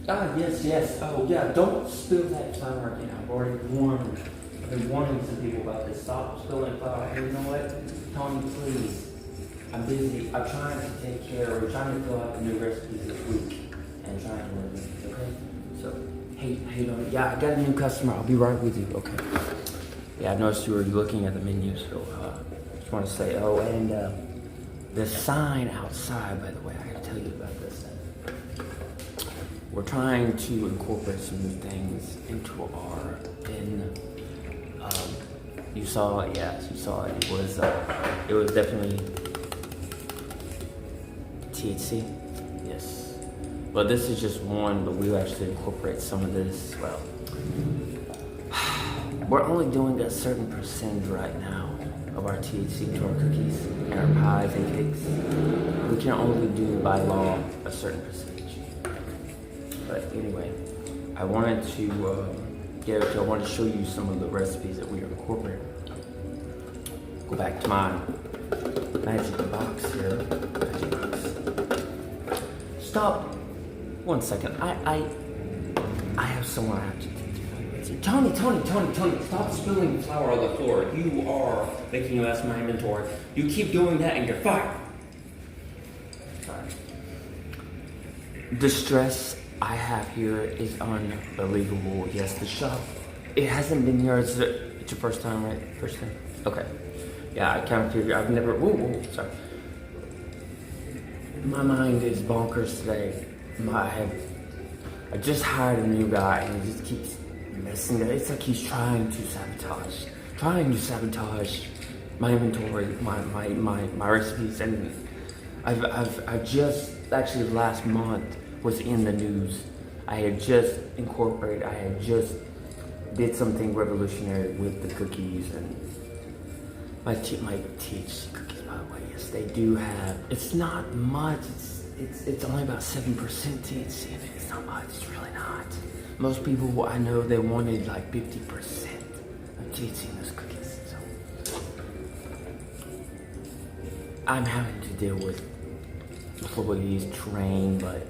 Ah, yes, yes. Oh, yeah. Don't spill that flour again. I've already warned. I've been warning some people about this. Stop spilling flour. Hey, you know what? Tony, please. I'm busy. I'm trying to take care. We're trying to fill out the new recipes this week and trying to learn them. Okay. So, hey, yeah, I got a new customer. I'll be right with you. Okay. Yeah, I noticed you were looking at the menu, so just want to say. Oh, and the sign outside, by the way, I got to tell you about this. We're trying to incorporate some new things into our bin. You saw it, yes, you saw it. It was definitely THC, yes. But this is just one, but we'll actually incorporate some of this. Well, we're only doing a certain percentage right now of our THC to our cookies and our pies and cakes. We can only do by law a certain percentage. But anyway, I wanted to I wanted to show you some of the recipes that we are incorporating. Go back to my magic box here. Magic box. Stop. 1 second. I have someone I have to do. Tony, stop spilling flour on the floor. You are making a mess of my inventory. You keep doing that and you're fired. Sorry. The stress I have here is unbelievable. Yes, the shop. It hasn't been here. It's your first time, right? First time? Okay. Yeah, I kind of figured. I've never. Whoa, sorry. My mind is bonkers today. I just hired a new guy and he just keeps messing it. It's like he's trying to sabotage my inventory, my recipes, and I've just actually last month was in the news. I had just did something revolutionary with the cookies and my THC cookies, by the way. Yes, they do have. It's not much. It's only about 7% THC in it. It's not much. It's really not. Most people I know they wanted like 50% of THC in those cookies. So I'm having to deal with probably terrain, but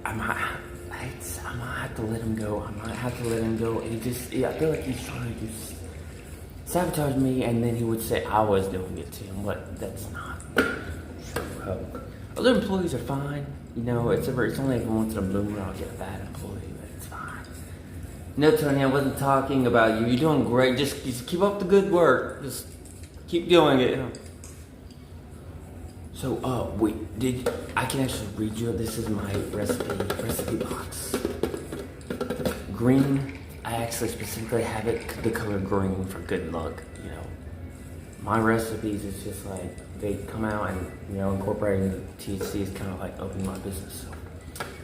I might have to let him go. I feel like he's trying to sabotage me, and then he would say I was doing it to him, but that's not true. Other employees are fine. You know, it's only every once in a blue moon I'll get a bad employee, but it's fine. No, Tony, I wasn't talking about you. You're doing great. Just keep up the good work. Just keep doing it. You know? So, I can actually read you. This is my recipe box. Green. I actually specifically have it the color green for good luck. You know, my recipes is just like they come out and incorporating the THC is kind of like opening my business. So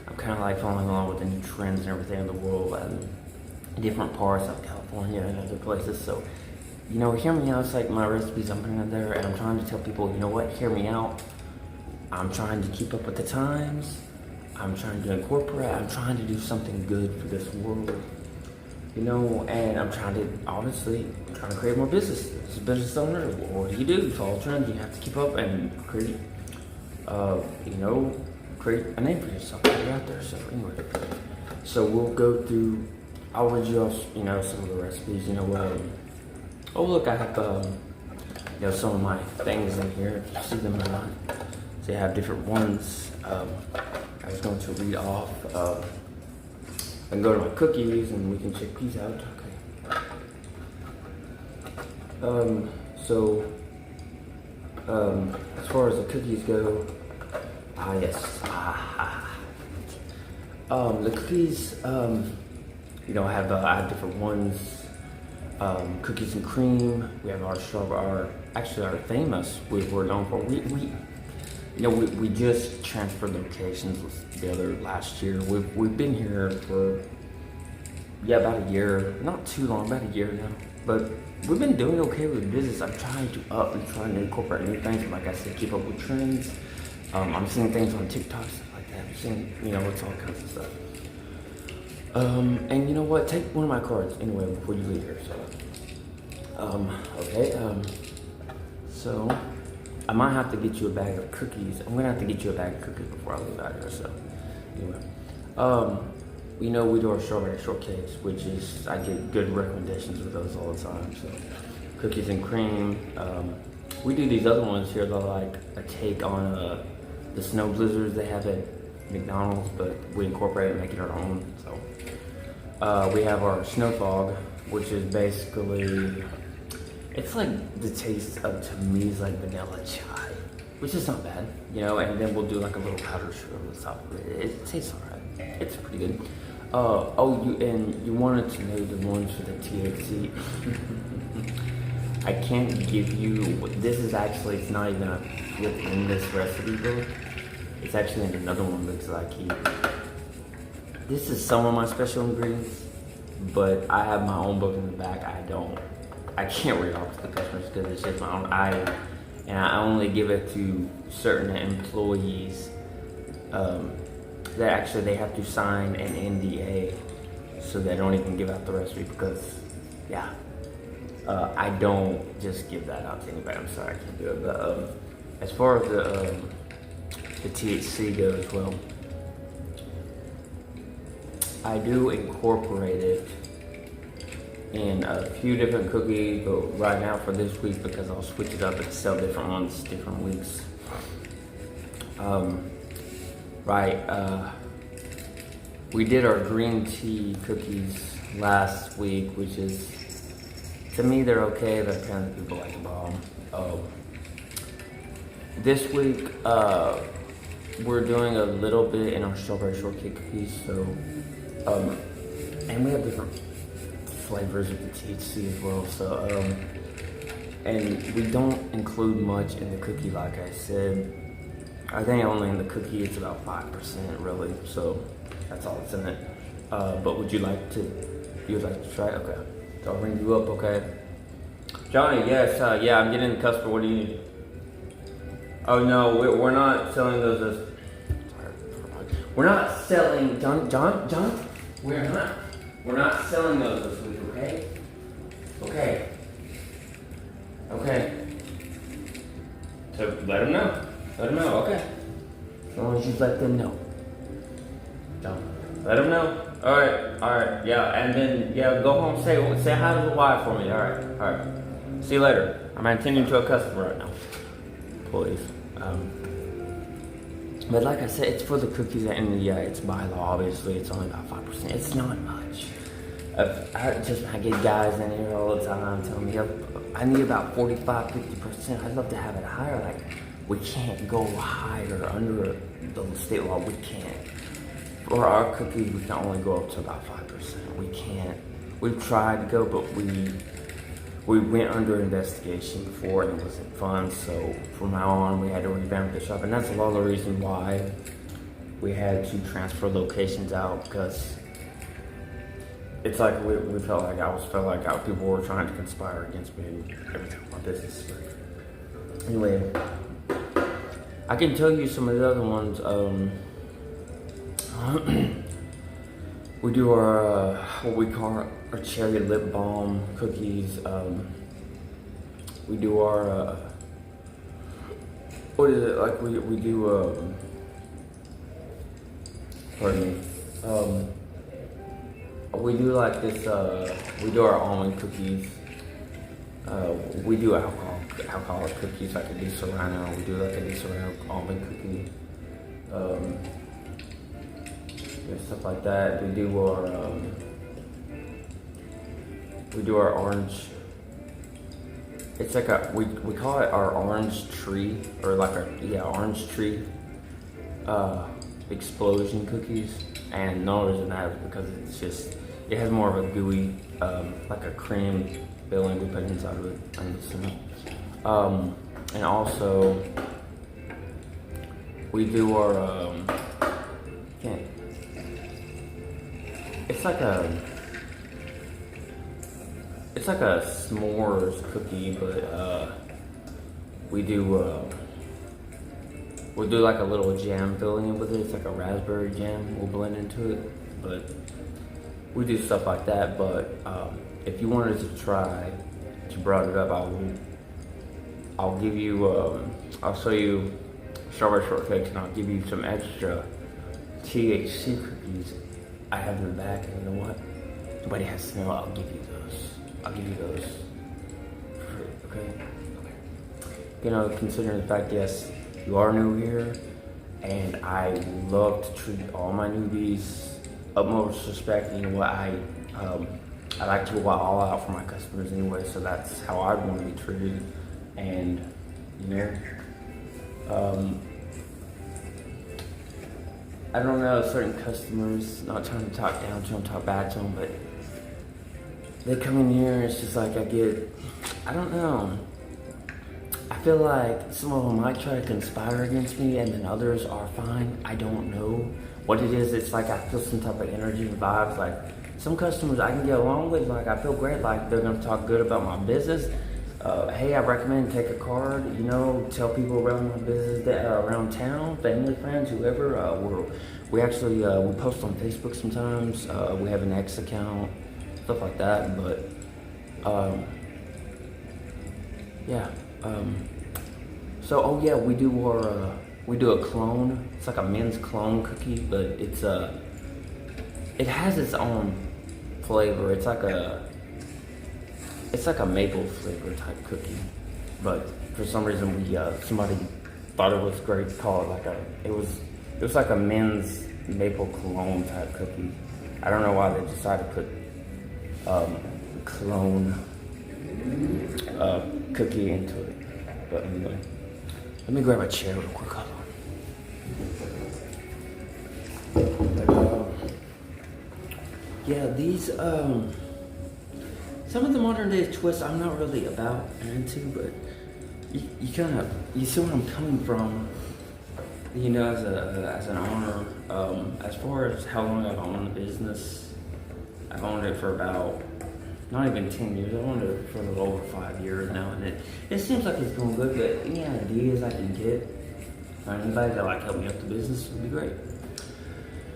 I'm kind of like following along with the new trends and everything in the world and different parts of California and other places. So hear me out. It's like my recipes I'm putting in there, and I'm trying to tell people, you know what, hear me out. I'm trying to keep up with the times. I'm trying to incorporate. I'm trying to do something good for this world. And I'm trying to create more business. As a business owner, what do? You follow trends. You have to keep up and create, create a name for yourself. Put it out there. So anyway, we'll go through. I'll read you off, some of the recipes. Oh look, I have some of my things in here. If you see them or not, so you have different ones. I was going to read off. I can go to my cookies and we can check these out. Okay. As far as the cookies go, yes. The cookies, I have different ones. Cookies and cream. We have our famous. We're known for. We just transferred locations together last year. We've been here for about a year, not too long, about a year now. But we've been doing okay with business. I'm trying to trying to incorporate new things. Like I said, keep up with trends. I'm seeing things on TikTok, stuff like that. I'm seeing, it's all kinds of stuff. And you know what? Take one of my cards anyway before you leave here. Okay. So I might have to get you a bag of cookies. I'm gonna have to get you a bag of cookies before I leave out here. So anyway, We know we do our strawberry shortcakes, which is, I get good recommendations with those all the time. So, cookies and cream. We do these other ones here that are like a take on the snow blizzards they have at McDonald's, but we incorporate it and make it our own. So, we have our snow fog, which is basically, it's like the taste of, to me, is like vanilla chai, which is not bad, you know. And then we'll do like a little powdered sugar on the top of it. It tastes alright. It's pretty good. You wanted to know the ones for the THC. I can't give you, this is actually, it's not even within this recipe book. It's actually in another one because I keep. This is some of my special ingredients, but I have my own book in the back. I can't read off to the customers because it's just my own. I only give it to certain employees that actually they have to sign an NDA, so they don't even give out the recipe because, yeah. I don't just give that out to anybody. I'm sorry, I can't do it. But as far as the THC goes, well, I do incorporate it in a few different cookies, but right now for this week, because I'll switch it up and sell different ones different weeks. We did our green tea cookies last week, which is, to me, they're okay, but apparently people like the bomb. This week, we're doing a little bit in our strawberry shortcake cookies, so, and we have different flavors of the THC as well, so, and we don't include much in the cookie, like I said. I think only in the cookie it's about 5%, really, so that's all that's in it. But would you like to try it? Okay. So I'll ring you up, okay? Johnny, yes, yeah, I'm getting the customer. What do you need? Oh no, we're not selling those as. We're not selling, John. We're not selling those this week, okay? Okay. So let them know. Okay. As long as you let them know. John, let them know. All right, yeah, and then, yeah, go home, say hi to the wife for me, all right. See you later. I'm attending to a customer right now. Please. But like I said, it's for the cookies, and yeah, it's by law, obviously, it's only about 5%. It's not much. I get guys in here all the time telling me, I need about 45-50%. I'd love to have it higher. Like, we can't go higher under the state law. We can't. For our cookies, we can only go up to about 5%. We can't. We've tried to go, but we went under investigation before and it wasn't fun. So from now on, we had to revamp the shop, and that's a lot of the reason why we had to transfer locations out, because it's like we felt like people were trying to conspire against me and everything with my business. But anyway, I can tell you some of the other ones. We do our what we call our cherry lip balm cookies. We do our what is it, like we do pardon me. We do like this. We do our almond cookies. We do alcoholic cookies, like a Di Serrano. We do like a Di Serrano almond cookie. Stuff like that. We do our orange. It's like we call it our orange tree, or like orange tree explosion cookies. And no reason that is because it has more of a gooey, like a cream filling we put inside of it. And also we do our it's like a s'mores cookie, but we'll do like a little jam filling with it. It's like a raspberry jam we'll blend into it, but we do stuff like that. But if you wanted to try, you brought it up, I'll give you I'll show you strawberry shortcakes, and I'll give you some extra THC cookies I have in the back, and you know what? Nobody has to know. I'll give you those. I'll give you those for free, okay? You know, considering the fact, yes, you are new here, and I love to treat all my newbies utmost respect. You know what? I like to go all out for my customers anyway, so that's how I want to be treated. And you know, I don't know, certain customers, not trying to talk down to them, talk bad to them, but they come in here and it's just like I don't know. I feel like some of them might try to conspire against me, and then others are fine. I don't know what it is. It's like I feel some type of energy and vibes. Like some customers I can get along with, like I feel great, like they're gonna talk good about my business. Hey, I recommend take a card, you know, tell people around my business, that around town, family, friends, whoever. We actually we post on Facebook sometimes. We have an X account, stuff like that. But yeah. So oh yeah, we do a clone. It's like a men's clone cookie, but it has its own flavor. It's like a maple flavor type cookie, but for some reason somebody thought it was great to call it like it was like a men's maple cologne type cookie. I don't know why they decided to put cologne cookie into it, but anyway, let me grab a chair real quick. Hold on. Yeah, these some of the modern day twists I'm not really about into, but you see where I'm coming from. You know, as an owner, as far as how long I've owned the business, I've owned it for about not even 10 years. I've owned it for a little over 5 years now, and it seems like it's going good. But any ideas I can get, or anybody that like help me up the business would be great.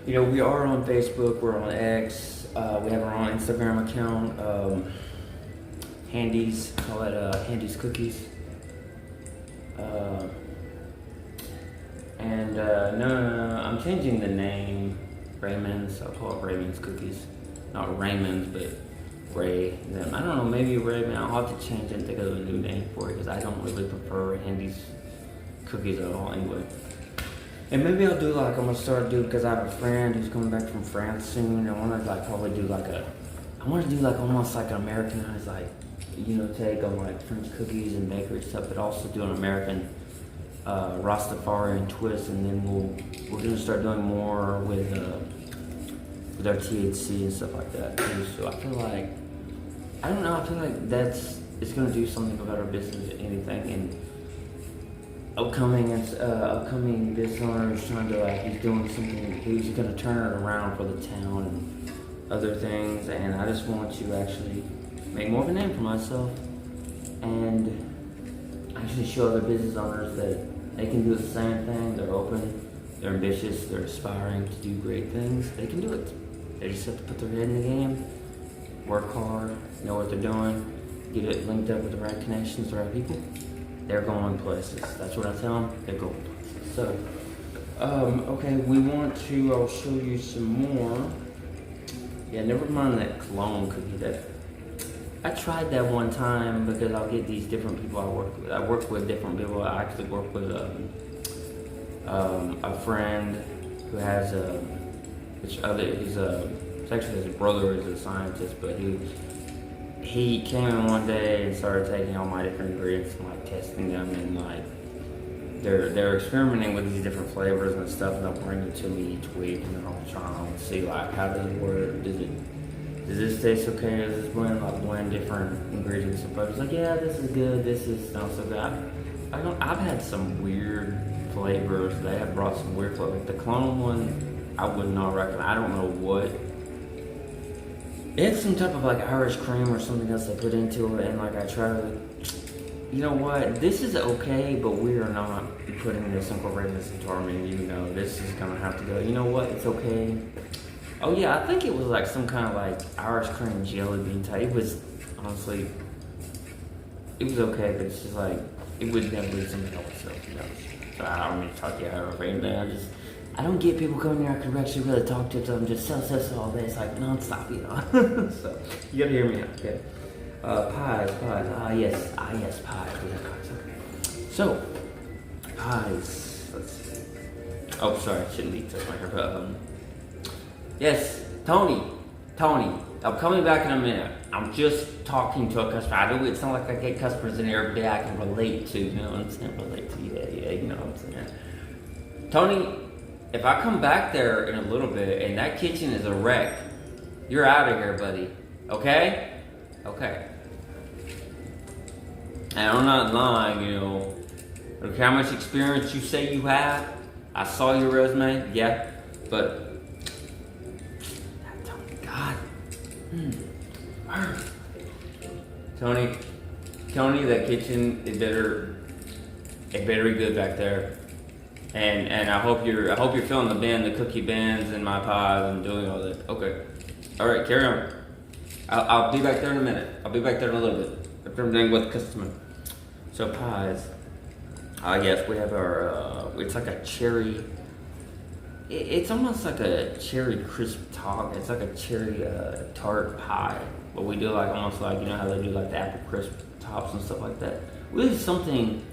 You know, we are on Facebook, we're on X, we have our own Instagram account. Handy's, call it Handy's Cookies. No, I'm changing the name, Raymond's. I'll call it Raymond's Cookies. Not Raymond's, but Ray. Them. I don't know, maybe Raymond. I'll have to change it and think of a new name for it, because I don't really prefer Handy's Cookies at all anyway. And maybe I'll do like, I'm gonna start doing, because I have a friend who's coming back from France soon. I wanna like probably do like almost like an Americanized, like, you know, take on like French cookies and bakery stuff, but also do an American Rastafarian twist. And then we're gonna start doing more with our THC and stuff like that too. So I feel like, I don't know, I feel like it's gonna do something about our business, anything. And upcoming business owner is trying to he's doing something, he's gonna turn it around for the town and other things. And I just want to actually make more of a name for myself and actually show other business owners that they can do the same thing. They're open, they're ambitious, they're aspiring to do great things. They can do it. They just have to put their head in the game, work hard, know what they're doing, get it linked up with the right connections, the right people. They're going places. That's what I tell them. They're going places. So, okay, I'll show you some more. Yeah, never mind that cologne cookie. I tried that one time because I'll get these different people I work with. I work with different people. I actually work with a friend who has actually his brother is a scientist, but he came in one day and started taking all my different ingredients and like testing them, and like they're experimenting with these different flavors and stuff, and they'll bring it to me each week, and then I'll try them and see like how does it work, does this taste okay, does this blend different ingredients and flavors. Like, yeah, this is good, this is not so good. I've had some weird flavors. They have brought some weird flavors. The clone one I would not recommend. I don't know what. It's some type of like Irish cream or something else they put into it, and like I tried it. You know what? This is okay, but we are not putting this, incorporating this into our menu. You know, this is gonna have to go. You know what? It's okay. Oh yeah, I think it was like some kind of like Irish cream jelly bean type. It was honestly, it was okay, but it's just like it would never be something else. So, you know, so I don't mean to talk you out of anything. I don't get people coming here I could actually really talk to them, just sell all day. It's like non-stop, you know. So, you gotta hear me out, okay? Pies. Yes, pies. We have pies, okay. So, pies. Let's see. Oh, sorry, I shouldn't be touching my hair. Yes, Tony. I'm coming back in a minute. I'm just talking to a customer. I know it sounds like I get customers in here every day I can relate to. You know what I'm saying? Relate to, yeah, you know what I'm saying. Tony, if I come back there in a little bit and that kitchen is a wreck, you're out of here, buddy. Okay? Okay. And I'm not lying, you know. Look how much experience you say you have. I saw your resume, yeah, but God. Tony, that kitchen is better. It better be good back there. And I hope you're feeling the cookie bends and my pies and doing all that. Okay. All right, carry on. I'll be back there in a minute. I'll be back there in a little bit. After I'm done with the customer. So pies. Yes, we have our. It's like a cherry. It's almost like a cherry crisp tart. It's like a cherry tart pie. But we do like almost like, you know how they do like the apple crisp tops and stuff like that. We do something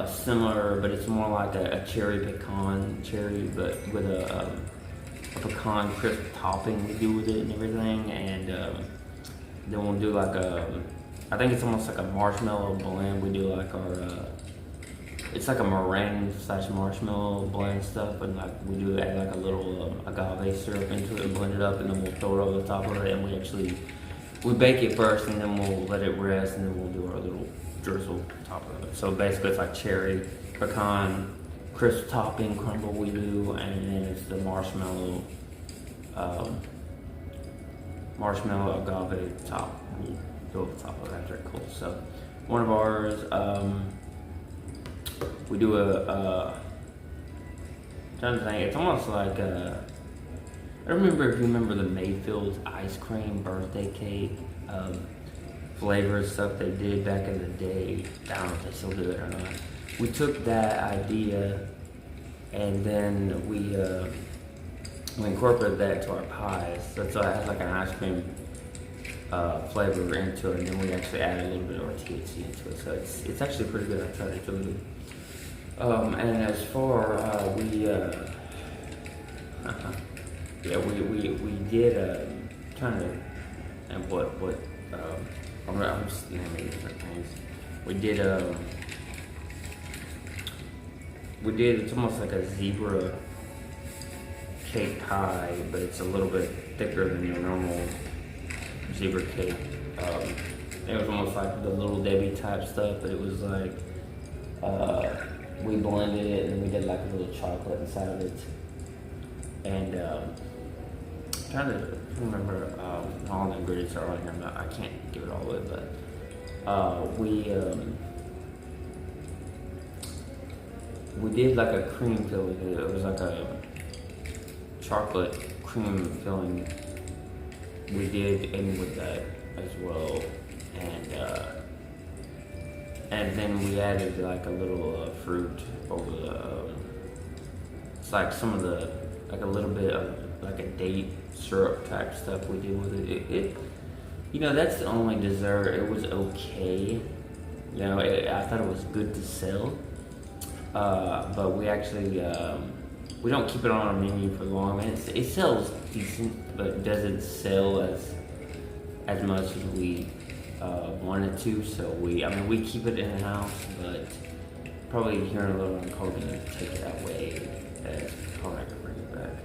similar, but it's more like a cherry pecan but with a pecan crisp topping we do with it and everything. And then we'll do like I think it's almost like a marshmallow blend. We do like our it's like a meringue / marshmallow blend stuff, and like we do add like a little agave syrup into it and blend it up, and then we'll throw it over the top of it, and we bake it first, and then we'll let it rest, and then we'll do our little drizzle on top of it. So basically it's like cherry, pecan, crisp topping crumble we do, and then it's the marshmallow agave top we go over the top of it after it cools. So one of ours, we do trying to think, it's almost like I don't remember if you remember the Mayfield's ice cream birthday cake flavor stuff they did back in the day. I don't know if they still do it or not. We took that idea and then we incorporated that into our pies. So it has like an ice cream flavor into it, and then we actually added a little bit of our THC into it. So it's actually pretty good. I tried it really good. And as far we did trying to, and what I'm just naming different things. We did it's almost like a zebra cake pie, but it's a little bit thicker than your normal zebra cake. It was almost like the Little Debbie type stuff, but it was like we blended it and then we did like a little chocolate inside of it. And I'm trying to remember all the ingredients are on here. I can't give it all away, but we did like a cream filling. It was like a chocolate cream filling. We did in with that as well, and then we added like a little fruit over the. It's like some of the like a little bit of like a date syrup type stuff we did with it. It you know, that's the only dessert. It was okay. You know, I thought it was good to sell. But we actually we don't keep it on our menu for long. I mean, it sells decent, but it doesn't sell as much as we wanted to. So we keep it in house, but probably here in a little while I'm probably gonna take it away. Probably not gonna bring it back.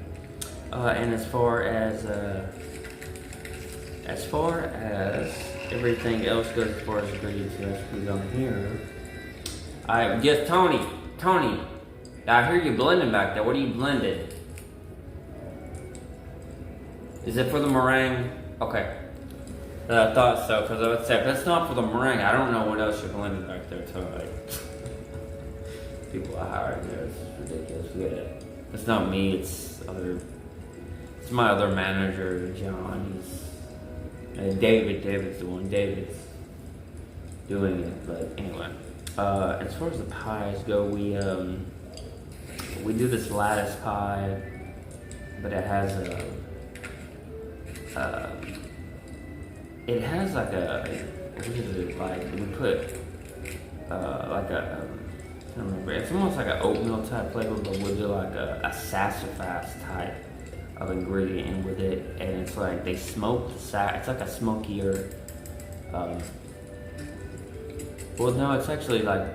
And as far as everything else goes, as far as ingredients and recipes on here, yes, Tony, I hear you blending back there. What are you blending? Is it for the meringue? Okay. I thought so, because I would say, if it's not for the meringue, I don't know what else you're blending back there, Tony. People I hired there, it's ridiculous. It's not me, it's my other manager, John. David's the one. David's doing it, but anyway. As far as the pies go, we do this lattice pie, but it has like a, what is it, like, we put, like a, I don't remember, it's almost like an oatmeal type flavor, but we'll do like a sassafras type of ingredient in with it, and it's like they smoke it's like a smokier, well no, it's actually like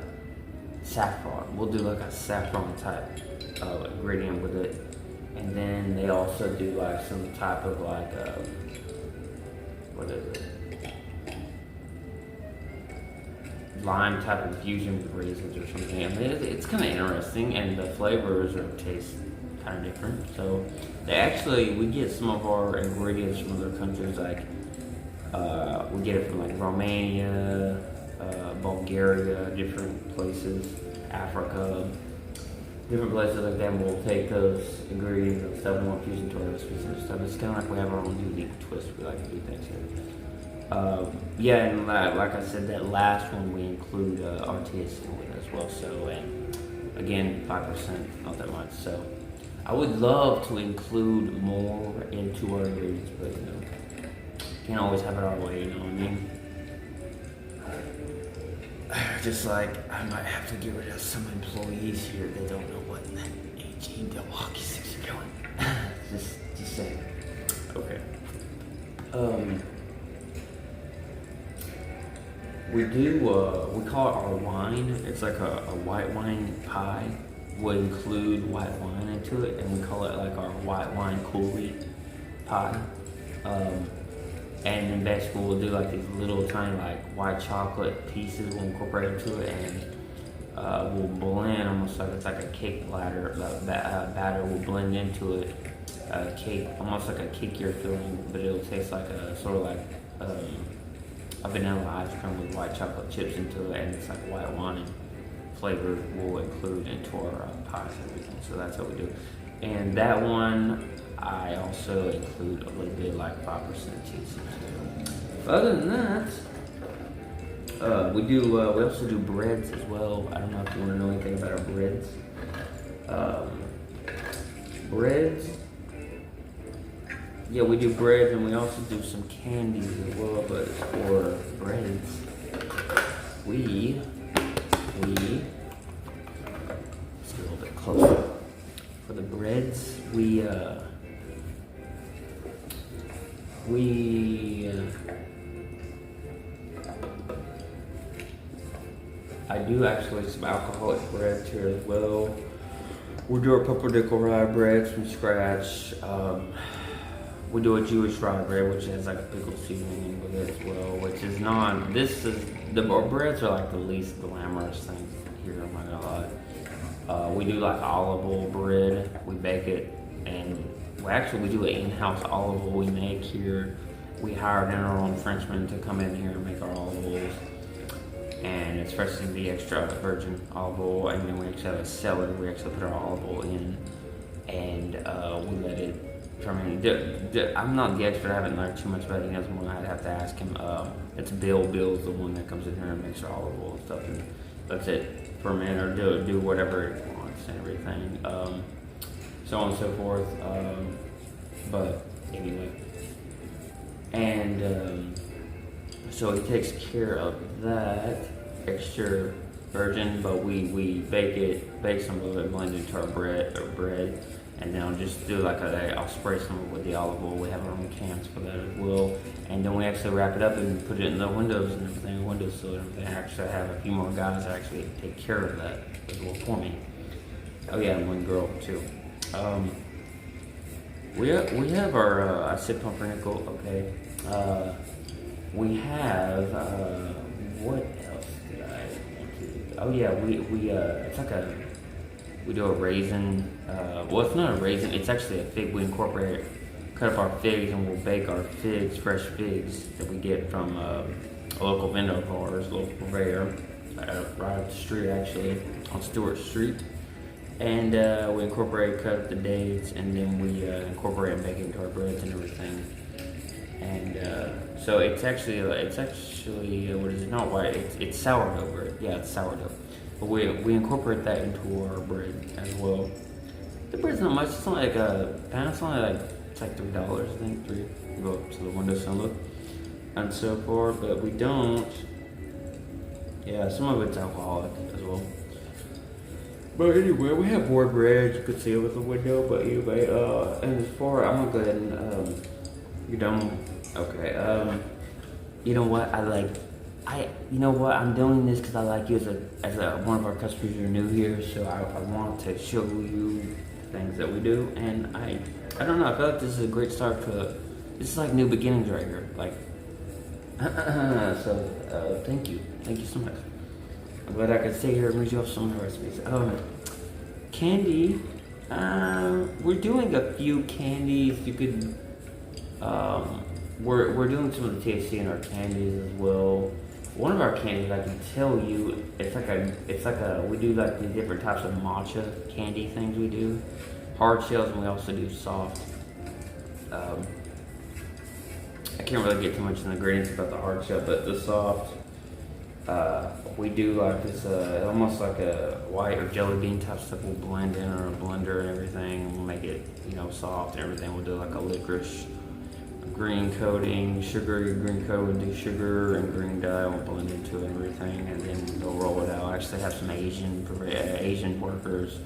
saffron. We'll do like a saffron type of ingredient with it, and then they also do like some type of like, what is it? Lime type infusion with raisins or something. I mean, it's kind of interesting, and the flavors taste kind of different. So we get some of our ingredients from other countries, like we get it from like Romania, Bulgaria, different places, Africa, different places like that. And we'll take those ingredients and stuff and we'll infuse into our recipes and stuff. It's kind of like we have our own unique twist. We like to do things here. Yeah, and like I said, that last one we include our THC with as well. So, and again, 5%, not that much. So, I would love to include more into our ingredients, but you know, can't always have it our way. You know what I mean? Just like I might have to get rid of some employees here. They don't know what AG Milwaukee 6 are doing. just saying. Okay. We do, we call it our wine. It's like a white wine pie. We'll include white wine into it, and we call it like our white wine coulis pie. And then basically we'll do like these little tiny like white chocolate pieces. We'll incorporate into it, and we'll blend almost like it's like a cake batter. We'll blend into it cake, almost like a cakier feeling, but it'll taste like a sort of like a vanilla ice cream with white chocolate chips into it, and it's like white wine flavor we'll include into our pies and everything. So that's what we do. And that one, I also include a little bit like 5% cheese. Other than that, we also do breads as well. I don't know if you want to know anything about our breads. Breads. Yeah, we do breads, and we also do some candies as well, but for breads, let's get a little bit closer. For the breads, I do actually some alcoholic breads here as well. We do our pumpernickel rye breads from scratch. We do a Jewish rye bread, which has like a pickled seasoning with it as well, which is our breads are like the least glamorous things here, I'm not gonna lie. We do like olive oil bread, we bake it, and we do an in-house olive oil we make here. We hired in our own Frenchmen to come in here and make our olive oils. And it's freshly the extra virgin olive oil, and then we actually have a cellar. We actually put our olive oil in, and we let it ferment. I'm not the expert. I haven't learned too much about it. He knows more. I'd have to ask him. It's Bill's the one that comes in here and makes our olive oil and stuff, and lets it ferment or do whatever it wants and everything, so on and so forth. But anyway, and so he takes care of that extra virgin, but we bake some of it, blend it into our bread, and then I'll just do I'll spray some of it with the olive oil. We have our own cans for that as well, and then we actually wrap it up and put it in the windows and everything, windowsill and everything. I actually have a few more guys that actually take care of that as well for me. Oh yeah, and one girl too. We have our I said pumpernickel, okay. We have what else did I want to do? Oh yeah, it's like we do a raisin. Well, it's not a raisin. It's actually a fig. We cut up our figs, and we'll bake our figs, fresh figs that we get from a local vendor of ours, local purveyor, right up the street actually, on Stewart Street. And we cut up the dates, and then we incorporate and bake it into our breads and everything. And so it's actually what is it? Not white. It's sourdough bread. Yeah, it's sourdough. But we incorporate that into our bread as well. The bread's not much. It's only like a pound. It's only like it's like $3, I think. Three. Go up to the windowsill and look, and so forth. But we don't. Yeah, some of it's alcoholic as well. But anyway, we have more bread. You could see over the window. But anyway, and as far, I'm gonna go ahead and you done? Okay. You know what? You know what? I'm doing this because I like you as a one of our customers. You're new here, so I want to show you things that we do. And I don't know. I feel like this is a great start to. This is like new beginnings right here. Like, so thank you so much. I'm glad I could stay here and read you off some of the recipes. Candy. We're doing a few candies. You could. We're doing some of the THC in our candies as well. One of our candies, I can tell you, it's like a we do like the different types of matcha candy things we do, hard shells, and we also do soft. I can't really get too much in the ingredients about the hard shell, but the soft, we do like this, almost like a white or jelly bean type stuff. We'll blend in our blender and everything. We'll make it, soft and everything. We'll do like a licorice green coating, sugary green coat. We'll do sugar and green dye. We'll blend into it and everything, and then they'll roll it out. I actually have some Asian workers.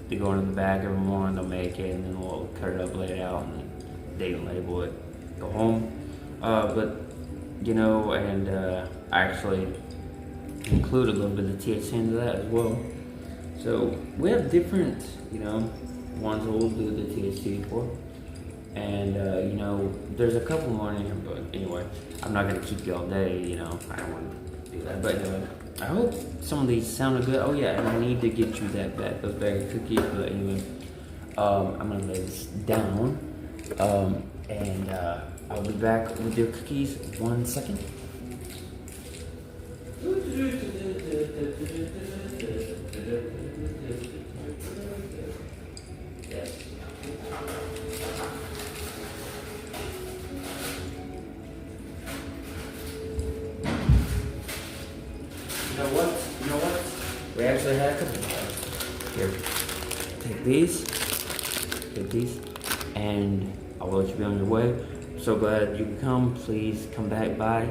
They go into the bag every morning. They'll make it, and then we'll cut it up, lay it out, and they label it. Go home, but and I actually include a little bit of THC into that as well. So we have different, ones that we'll do the THC for, and there's a couple more in here. But anyway, I'm not gonna keep you all day. I don't want to do that. But I hope some of these sounded good. Oh yeah, and I need to get you those bag of cookies. But anyway, I'm gonna lay this down. And I'll be back with your cookies 1 second. Yes. You know what? We actually had a couple of here. Take these, and I will let you be on your way. I'm so glad you could come. Please come back by.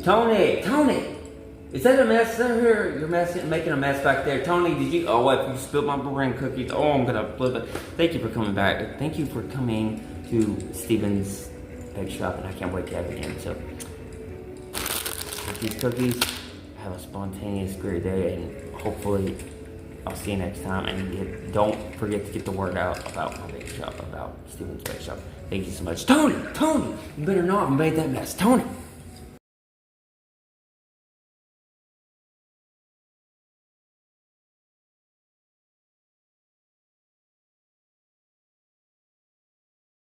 Tony! Is that a mess out here? You're making a mess back there. Tony, did you? Oh, what? You spilled my brand cookies. Oh, I'm gonna flip it. Thank you for coming back. Thank you for coming to Steven's Bake Shop, and I can't wait to have you again. So, take these cookies. Have a spontaneous, great day, and hopefully I'll see you next time. And don't forget to get the word out about my bake shop, about Steven's Bake Shop. Thank you so much. Tony! You better not have made that mess. Tony!